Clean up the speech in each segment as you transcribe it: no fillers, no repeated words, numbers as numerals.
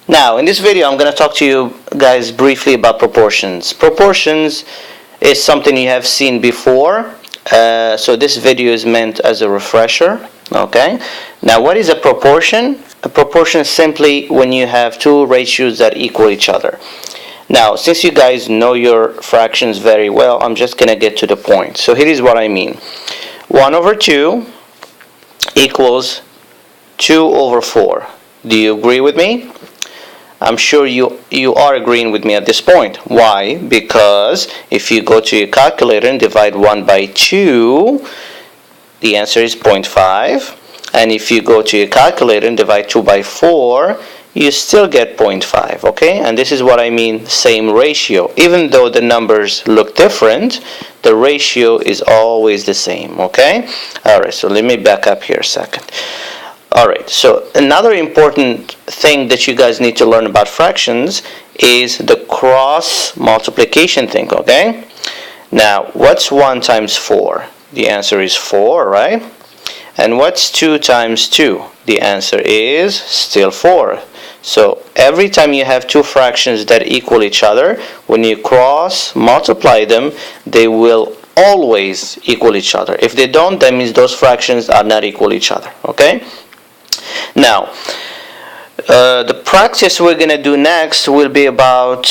Now, in this video, I'm going to talk to you guys briefly about proportions. Proportions is something you have seen before, so this video is meant as a refresher. Okay. Now, what is a proportion? A proportion is simply when you have two ratios that equal each other. Now, since you guys know your fractions very well, I'm just going to get to the point. So here is what I mean. 1 over 2 equals 2 over 4. Do you agree with me? I'm sure you are agreeing with me at this point. Why? Because if you go to your calculator and divide 1 by 2, the answer is 0.5. And if you go to your calculator and divide 2 by 4, you still get 0.5. Okay? And this is what I mean, same ratio. Even though the numbers look different, the ratio is always the same. Okay? Alright, so let me back up here a second. Alright, so another important thing that you guys need to learn about fractions is the cross multiplication thing, okay? Now, what's 1 times 4? The answer is 4, right? And what's 2 times 2? The answer is still 4. So every time you have two fractions that equal each other, when you cross multiply them, they will always equal each other. If they don't, that means those fractions are not equal each other, okay? Now, the practice we're going to do next will be about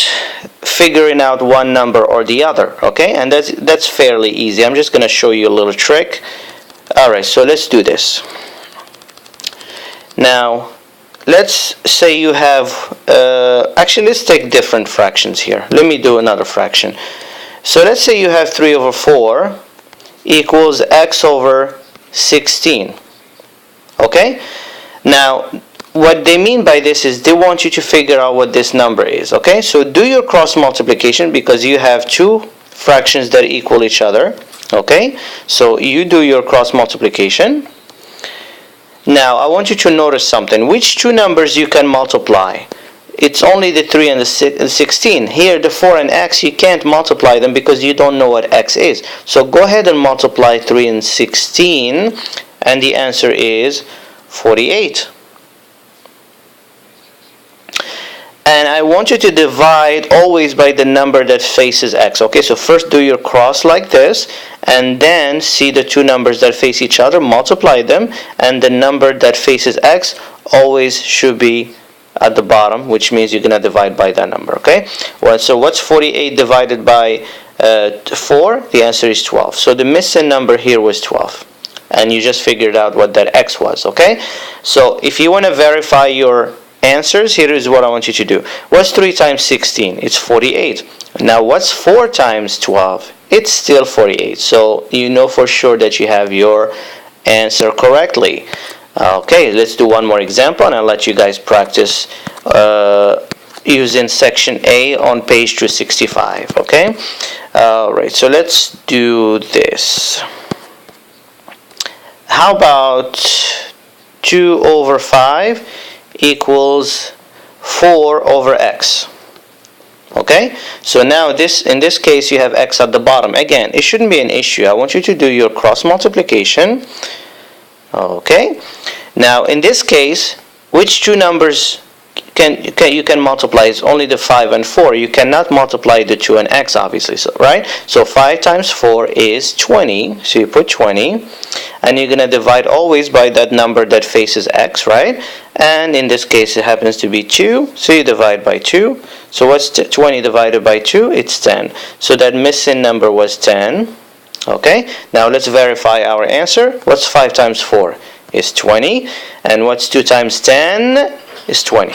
figuring out one number or the other, okay? And that's fairly easy. I'm just going to show you a little trick. Alright, so let's do this. Now, let's say you have, actually let's take different fractions here. Let me do another fraction. So let's say you have 3 over 4 equals x over 16, okay? Now, what they mean by this is they want you to figure out what this number is, okay? So do your cross multiplication because you have two fractions that equal each other, okay? So you do your cross multiplication. Now, I want you to notice something. Which two numbers you can multiply? It's only the 3 and the 16. Here, the 4 and x, you can't multiply them because you don't know what x is. So go ahead and multiply 3 and 16, and the answer is 48. And I want you to divide always by the number that faces x. Okay, so first do your cross like this, and then see the two numbers that face each other, multiply them, and the number that faces x always should be at the bottom, which means you're going to divide by that number, okay? Well, so what's 48 divided by 4? The answer is 12. So the missing number here was 12. And you just figured out what that x was, okay? So if you want to verify your answers, here is what I want you to do. What's 3 times 16? It's 48. Now what's 4 times 12? It's still 48. So you know for sure that you have your answer correctly. Okay, let's do one more example and I'll let you guys practice using section A on page 265, okay? Alright, so let's do this. How about 2 over 5 equals 4 over x? Okay, so now in this case you have x at the bottom. Again, it shouldn't be an issue. I want you to do your cross multiplication. Okay, now in this case, which two numbers you can multiply? It's only the 5 and 4. You cannot multiply the 2 and x, obviously, so, right? So 5 times 4 is 20. So you put 20, and you're going to divide always by that number that faces x, right? And in this case, it happens to be 2. So you divide by 2. So what's 20 divided by 2? It's 10. So that missing number was 10. Okay, now let's verify our answer. What's 5 times 4? Is 20. And what's 2 times 10? Is 20.